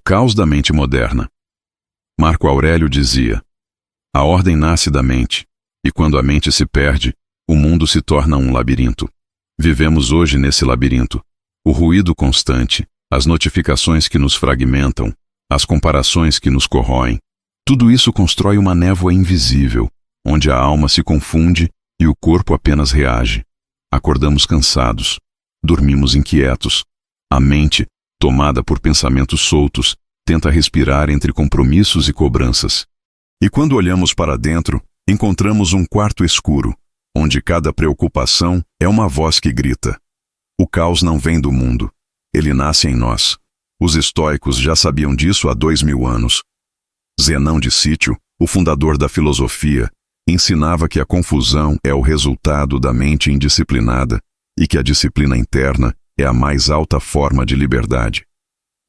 caos da mente moderna. Marco Aurélio dizia: a ordem nasce da mente, e quando a mente se perde, o mundo se torna um labirinto. Vivemos hoje nesse labirinto. O ruído constante, as notificações que nos fragmentam, as comparações que nos corroem, tudo isso constrói uma névoa invisível, onde a alma se confunde e o corpo apenas reage. Acordamos cansados, dormimos inquietos. A mente, tomada por pensamentos soltos, tenta respirar entre compromissos e cobranças. E quando olhamos para dentro, encontramos um quarto escuro, onde cada preocupação é uma voz que grita. O caos não vem do mundo, ele nasce em nós. Os estoicos já sabiam disso há 2000 anos. Zenão de Cítio, o fundador da filosofia, ensinava que a confusão é o resultado da mente indisciplinada e que a disciplina interna é a mais alta forma de liberdade.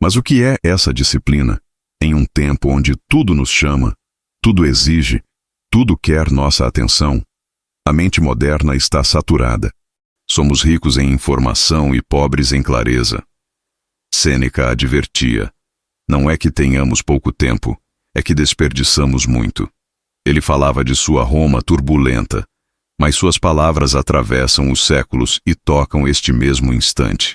Mas o que é essa disciplina? Em um tempo onde tudo nos chama, tudo exige, tudo quer nossa atenção, a mente moderna está saturada. Somos ricos em informação e pobres em clareza. Sêneca advertia: não é que tenhamos pouco tempo, é que desperdiçamos muito. Ele falava de sua Roma turbulenta, mas suas palavras atravessam os séculos e tocam este mesmo instante.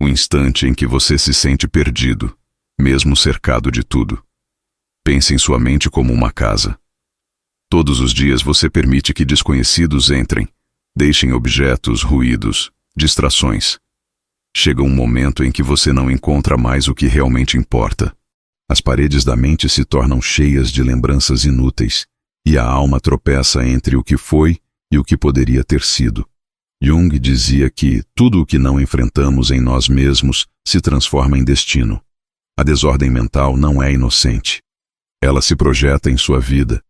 O instante em que você se sente perdido, mesmo cercado de tudo. Pense em sua mente como uma casa. Todos os dias você permite que desconhecidos entrem, deixem objetos, ruídos, distrações. Chega um momento em que você não encontra mais o que realmente importa. As paredes da mente se tornam cheias de lembranças inúteis, e a alma tropeça entre o que foi e o que poderia ter sido. Jung dizia que tudo o que não enfrentamos em nós mesmos se transforma em destino. A desordem mental não é inocente. Ela se projeta em sua vida,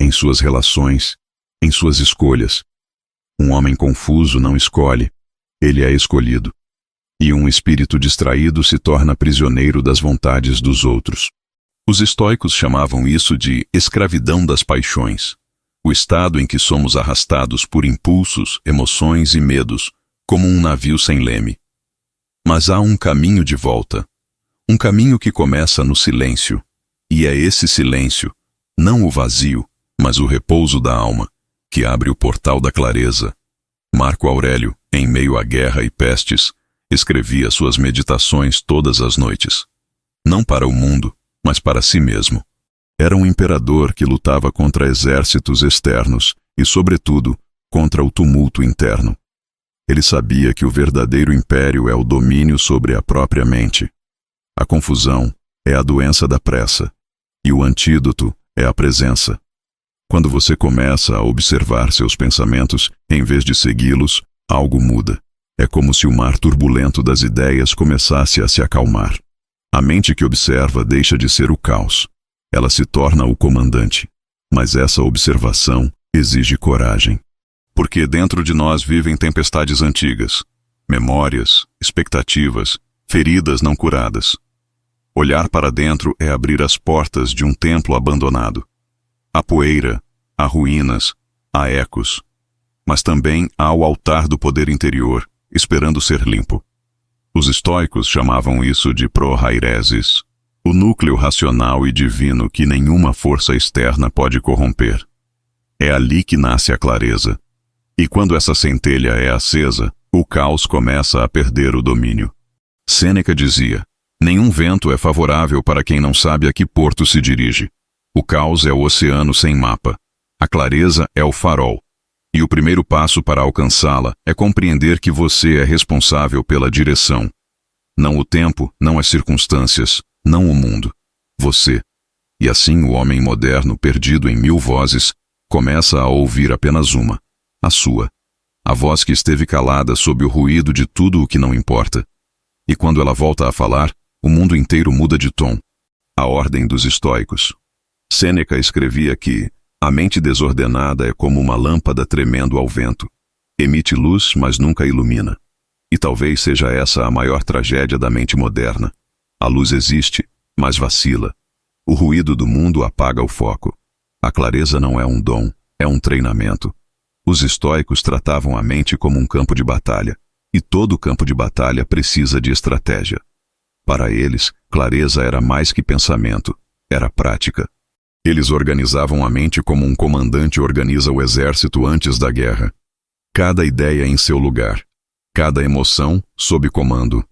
em suas relações, em suas escolhas. Um homem confuso não escolhe, ele é escolhido. E um espírito distraído se torna prisioneiro das vontades dos outros. Os estoicos chamavam isso de escravidão das paixões, o estado em que somos arrastados por impulsos, emoções e medos, como um navio sem leme. Mas há um caminho de volta, um caminho que começa no silêncio, e é esse silêncio, não o vazio, mas o repouso da alma, que abre o portal da clareza. Marco Aurélio, em meio à guerra e pestes, escrevia suas meditações todas as noites. Não para o mundo, mas para si mesmo. Era um imperador que lutava contra exércitos externos e, sobretudo, contra o tumulto interno. Ele sabia que o verdadeiro império é o domínio sobre a própria mente. A confusão é a doença da pressa, e o antídoto é a presença. Quando você começa a observar seus pensamentos, em vez de segui-los, algo muda. É como se o mar turbulento das ideias começasse a se acalmar. A mente que observa deixa de ser o caos. Ela se torna o comandante. Mas essa observação exige coragem. Porque dentro de nós vivem tempestades antigas, memórias, expectativas, feridas não curadas. Olhar para dentro é abrir as portas de um templo abandonado. Há poeira, há ruínas, há ecos. Mas também há o altar do poder interior, esperando ser limpo. Os estoicos chamavam isso de prohairesis, o núcleo racional e divino que nenhuma força externa pode corromper. É ali que nasce a clareza. E quando essa centelha é acesa, o caos começa a perder o domínio. Sêneca dizia: nenhum vento é favorável para quem não sabe a que porto se dirige. O caos é o oceano sem mapa. A clareza é o farol. E o primeiro passo para alcançá-la é compreender que você é responsável pela direção. Não o tempo, não as circunstâncias, não o mundo. Você. E assim o homem moderno, perdido em 1000 vozes, começa a ouvir apenas uma, a sua. A voz que esteve calada sob o ruído de tudo o que não importa. E quando ela volta a falar, o mundo inteiro muda de tom. A ordem dos estoicos. Sêneca escrevia que a mente desordenada é como uma lâmpada tremendo ao vento. Emite luz, mas nunca ilumina. E talvez seja essa a maior tragédia da mente moderna. A luz existe, mas vacila. O ruído do mundo apaga o foco. A clareza não é um dom, é um treinamento. Os estoicos tratavam a mente como um campo de batalha, e todo campo de batalha precisa de estratégia. Para eles, clareza era mais que pensamento, era prática. Eles organizavam a mente como um comandante organiza o exército antes da guerra. Cada ideia em seu lugar, cada emoção sob comando,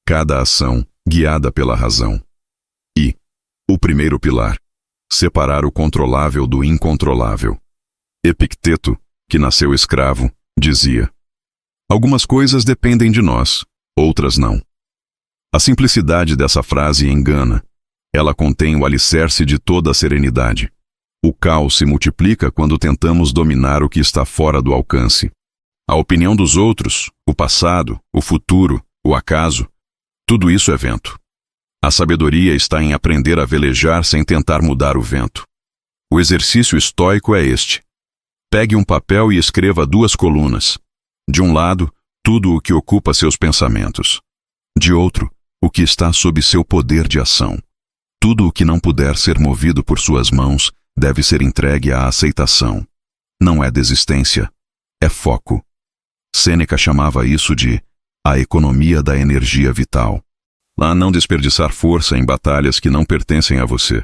cada ação guiada pela razão. E o primeiro pilar: separar o controlável do incontrolável. Epicteto, que nasceu escravo, dizia: algumas coisas dependem de nós, outras não. A simplicidade dessa frase engana. Ela contém o alicerce de toda a serenidade. O caos se multiplica quando tentamos dominar o que está fora do alcance. A opinião dos outros, o passado, o futuro, o acaso, tudo isso é vento. A sabedoria está em aprender a velejar sem tentar mudar o vento. O exercício estoico é este: pegue um papel e escreva 2 colunas. De um lado, tudo o que ocupa seus pensamentos. De outro, o que está sob seu poder de ação. Tudo o que não puder ser movido por suas mãos deve ser entregue à aceitação. Não é desistência, é foco. Sêneca chamava isso de a economia da energia vital. Lá não desperdiçar força em batalhas que não pertencem a você.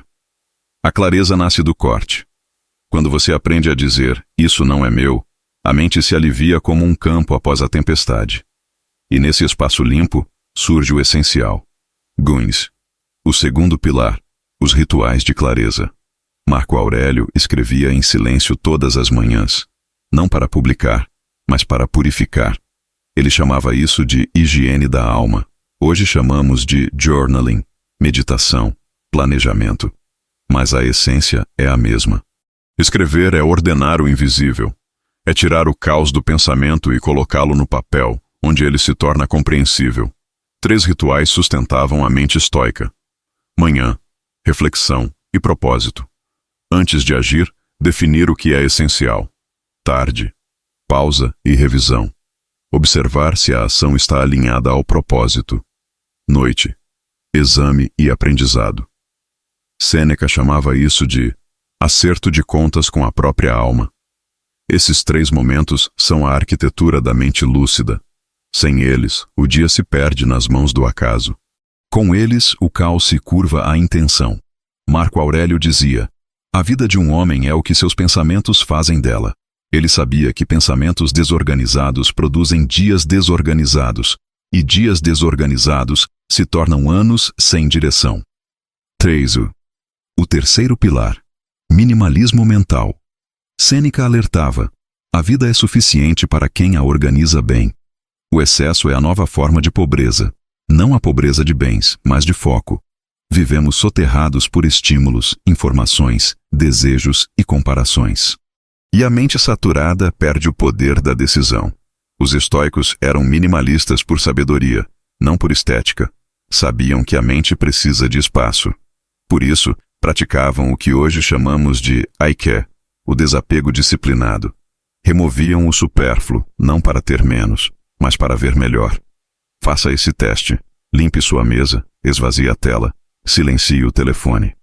A clareza nasce do corte. Quando você aprende a dizer, isso não é meu, a mente se alivia como um campo após a tempestade. E nesse espaço limpo, surge o essencial. Guinness. O segundo pilar, os rituais de clareza. Marco Aurélio escrevia em silêncio todas as manhãs, não para publicar, mas para purificar. Ele chamava isso de higiene da alma. Hoje chamamos de journaling, meditação, planejamento. Mas a essência é a mesma. Escrever é ordenar o invisível. É tirar o caos do pensamento e colocá-lo no papel, onde ele se torna compreensível. 3 rituais sustentavam a mente estoica: manhã, reflexão e propósito. Antes de agir, definir o que é essencial. Tarde, pausa e revisão. Observar se a ação está alinhada ao propósito. Noite, exame e aprendizado. Sêneca chamava isso de acerto de contas com a própria alma. Esses 3 momentos são a arquitetura da mente lúcida. Sem eles, o dia se perde nas mãos do acaso. Com eles, o caos se curva à intenção. Marco Aurélio dizia: a vida de um homem é o que seus pensamentos fazem dela. Ele sabia que pensamentos desorganizados produzem dias desorganizados, e dias desorganizados se tornam anos sem direção. 3. O terceiro pilar: minimalismo mental. Sêneca alertava: a vida é suficiente para quem a organiza bem. O excesso é a nova forma de pobreza. Não a pobreza de bens, mas de foco. Vivemos soterrados por estímulos, informações, desejos e comparações. E a mente saturada perde o poder da decisão. Os estoicos eram minimalistas por sabedoria, não por estética. Sabiam que a mente precisa de espaço. Por isso, praticavam o que hoje chamamos de aiké, o desapego disciplinado. Removiam o supérfluo, não para ter menos, mas para ver melhor. Faça esse teste. Limpe sua mesa, esvazie a tela, silencie o telefone.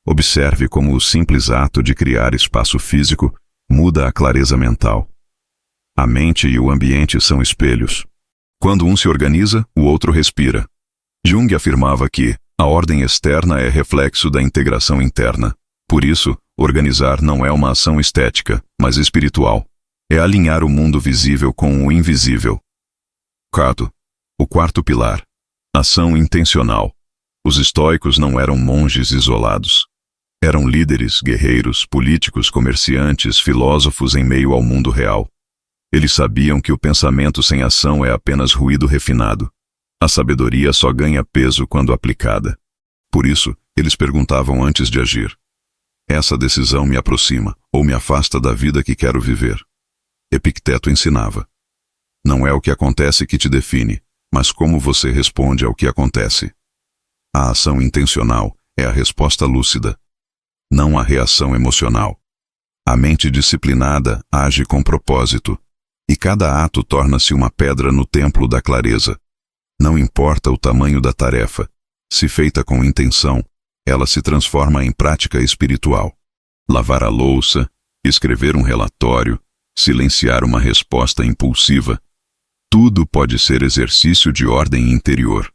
Observe como o simples ato de criar espaço físico muda a clareza mental. A mente e o ambiente são espelhos. Quando um se organiza, o outro respira. Jung afirmava que a ordem externa é reflexo da integração interna. Por isso, organizar não é uma ação estética, mas espiritual. É alinhar o mundo visível com o invisível. 4. O quarto pilar: ação intencional. Os estoicos não eram monges isolados. Eram líderes, guerreiros, políticos, comerciantes, filósofos em meio ao mundo real. Eles sabiam que o pensamento sem ação é apenas ruído refinado. A sabedoria só ganha peso quando aplicada. Por isso, eles perguntavam antes de agir: essa decisão me aproxima ou me afasta da vida que quero viver? Epicteto ensinava: não é o que acontece que te define, mas como você responde ao que acontece. A ação intencional é a resposta lúcida, não a reação emocional. A mente disciplinada age com propósito, e cada ato torna-se uma pedra no templo da clareza. Não importa o tamanho da tarefa, se feita com intenção, ela se transforma em prática espiritual. Lavar a louça, escrever um relatório, silenciar uma resposta impulsiva, tudo pode ser exercício de ordem interior.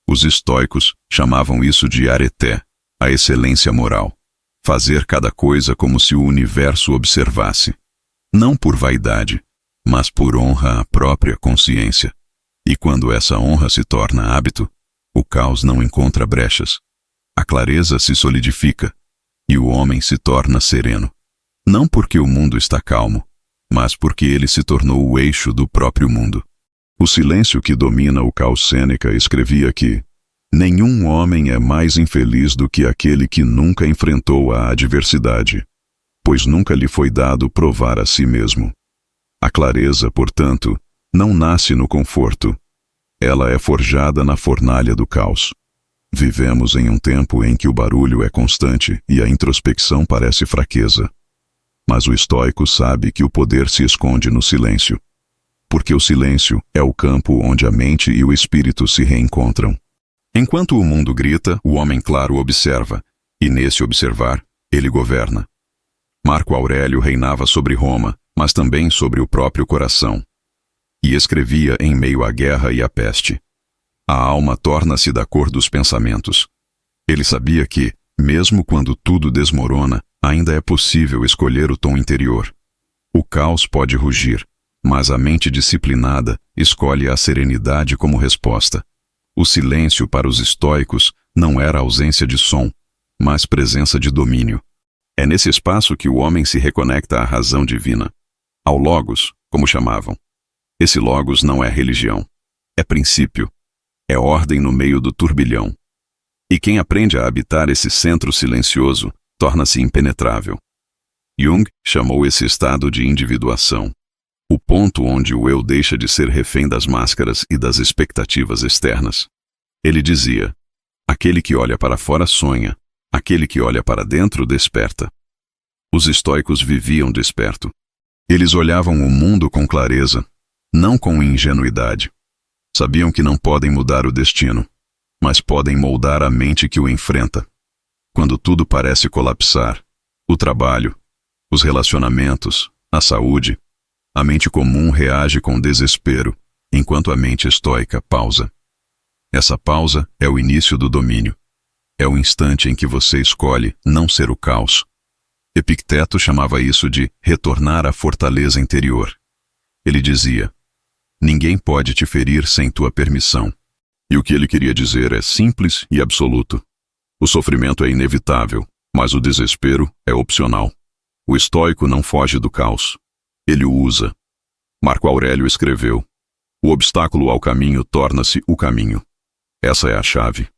Os estoicos Chamavam isso de areté, a excelência moral. Fazer cada coisa como se o universo observasse. Não por vaidade, mas por honra à própria consciência. E quando essa honra se torna hábito, o caos não encontra brechas. A clareza se solidifica e o homem se torna sereno. Não porque o mundo está calmo, mas porque ele se tornou o eixo do próprio mundo. O silêncio que domina o caos. Sêneca escrevia que nenhum homem é mais infeliz do que aquele que nunca enfrentou a adversidade, pois nunca lhe foi dado provar a si mesmo. A clareza, portanto, não nasce no conforto. Ela é forjada na fornalha do caos. Vivemos em um tempo em que o barulho é constante e a introspecção parece fraqueza. Mas o estoico sabe que o poder se esconde no silêncio, porque o silêncio é o campo onde a mente e o espírito se reencontram. Enquanto o mundo grita, o homem claro observa, e nesse observar, ele governa. Marco Aurélio reinava sobre Roma, mas também sobre o próprio coração. E escrevia em meio à guerra e à peste. A alma torna-se da cor dos pensamentos. Ele sabia que, mesmo quando tudo desmorona, ainda é possível escolher o tom interior. O caos pode rugir, mas a mente disciplinada escolhe a serenidade como resposta. O silêncio para os estoicos não era ausência de som, mas presença de domínio. É nesse espaço que o homem se reconecta à razão divina, ao Logos, como chamavam. Esse Logos não é religião, é princípio, é ordem no meio do turbilhão. E quem aprende a habitar esse centro silencioso torna-se impenetrável. Jung chamou esse estado de individuação, o ponto onde o eu deixa de ser refém das máscaras e das expectativas externas. Ele dizia: aquele que olha para fora sonha, aquele que olha para dentro desperta. Os estoicos viviam desperto. Eles olhavam o mundo com clareza, não com ingenuidade. Sabiam que não podem mudar o destino, mas podem moldar a mente que o enfrenta. Quando tudo parece colapsar, o trabalho, os relacionamentos, a saúde, a mente comum reage com desespero, enquanto a mente estoica pausa. Essa pausa é o início do domínio. É o instante em que você escolhe não ser o caos. Epicteto chamava isso de retornar à fortaleza interior. Ele dizia: ninguém pode te ferir sem tua permissão. E o que ele queria dizer é simples e absoluto. O sofrimento é inevitável, mas o desespero é opcional. O estoico não foge do caos. Ele o usa. Marco Aurélio escreveu: o obstáculo ao caminho torna-se o caminho. Essa é a chave.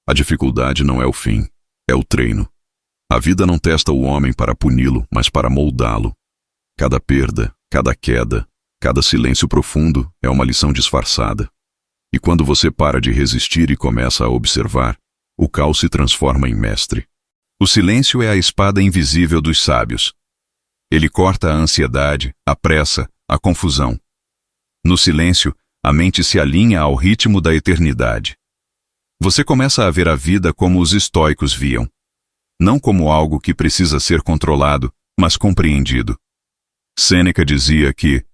A dificuldade não é o fim, é o treino. A vida não testa o homem para puni-lo, mas para moldá-lo. Cada perda, cada queda, cada silêncio profundo é uma lição disfarçada. E quando você para de resistir e começa a observar, o caos se transforma em mestre. O silêncio é a espada invisível dos sábios. Ele corta a ansiedade, a pressa, a confusão. No silêncio, a mente se alinha ao ritmo da eternidade. Você começa a ver a vida como os estoicos viam. Não como algo que precisa ser controlado, mas compreendido. Sêneca dizia que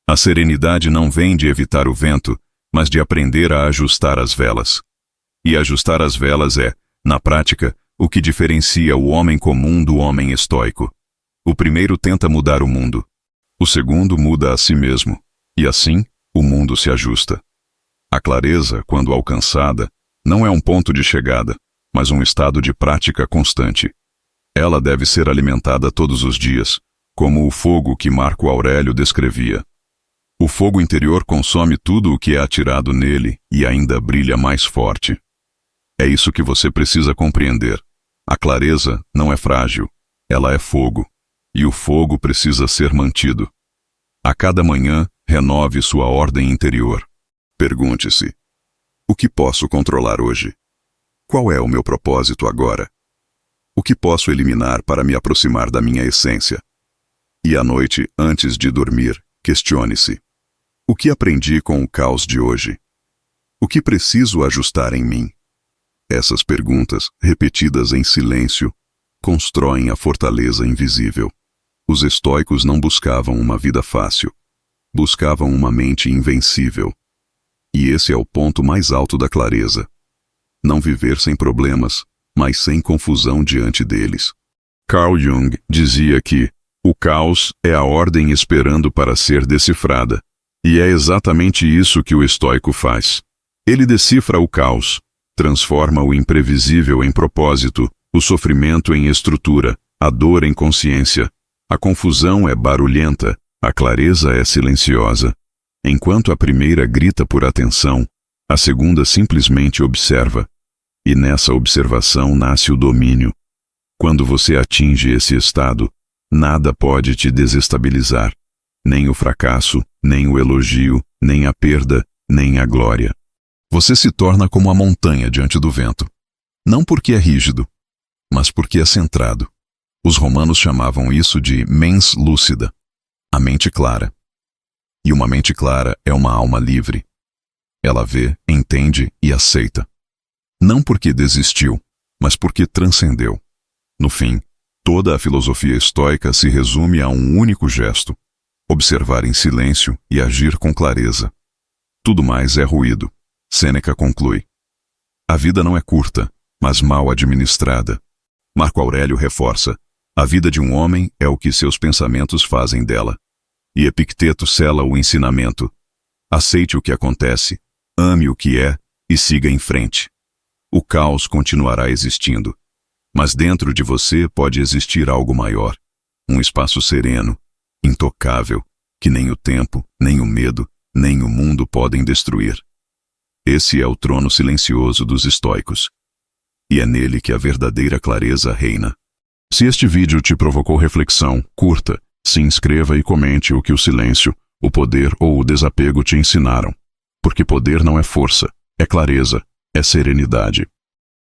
a serenidade não vem de evitar o vento, mas de aprender a ajustar as velas. E ajustar as velas é, na prática, o que diferencia o homem comum do homem estoico. O primeiro tenta mudar o mundo. O segundo muda a si mesmo. E assim, o mundo se ajusta. A clareza, quando alcançada, não é um ponto de chegada, mas um estado de prática constante. Ela deve ser alimentada todos os dias, como o fogo que Marco Aurélio descrevia. O fogo interior consome tudo o que é atirado nele e ainda brilha mais forte. É isso que você precisa compreender. A clareza não é frágil, ela é fogo, e o fogo precisa ser mantido. A cada manhã, renove sua ordem interior. Pergunte-se: o que posso controlar hoje? Qual é o meu propósito agora? O que posso eliminar para me aproximar da minha essência? E à noite, antes de dormir, questione-se: o que aprendi com o caos de hoje? O que preciso ajustar em mim? Essas perguntas, repetidas em silêncio, constroem a fortaleza invisível. Os estoicos não buscavam uma vida fácil. Buscavam uma mente invencível. E esse é o ponto mais alto da clareza. não viver sem problemas, mas sem confusão diante deles. Carl Jung dizia que o caos é a ordem esperando para ser decifrada, e é exatamente isso que o estoico faz. Ele decifra o caos, transforma o imprevisível em propósito, o sofrimento em estrutura, a dor em consciência. A confusão é barulhenta, a clareza é silenciosa. Enquanto a primeira grita por atenção, a segunda simplesmente observa. E nessa observação nasce o domínio. Quando você atinge esse estado, nada pode te desestabilizar. Nem o fracasso, nem o elogio, nem a perda, nem a glória. Você se torna como a montanha diante do vento. Não porque é rígido, mas porque é centrado. Os romanos chamavam isso de mens lúcida, a mente clara. E uma mente clara é uma alma livre. Ela vê, entende e aceita. Não porque desistiu, mas porque transcendeu. No fim, toda a filosofia estoica se resume a um único gesto: observar em silêncio e agir com clareza. Tudo mais é ruído. Sêneca conclui. A vida não é curta, mas mal administrada. Marco Aurélio reforça. A vida de um homem é o que seus pensamentos fazem dela. E Epicteto sela o ensinamento. Aceite o que acontece, ame o que é e siga em frente. O caos continuará existindo, mas dentro de você pode existir algo maior, um espaço sereno, intocável, que nem o tempo, nem o medo, nem o mundo podem destruir. Esse é o trono silencioso dos estoicos. E é nele que a verdadeira clareza reina. Se este vídeo te provocou reflexão, curta, se inscreva e comente o que o silêncio, o poder ou o desapego te ensinaram. Porque poder não é força, é clareza, é serenidade.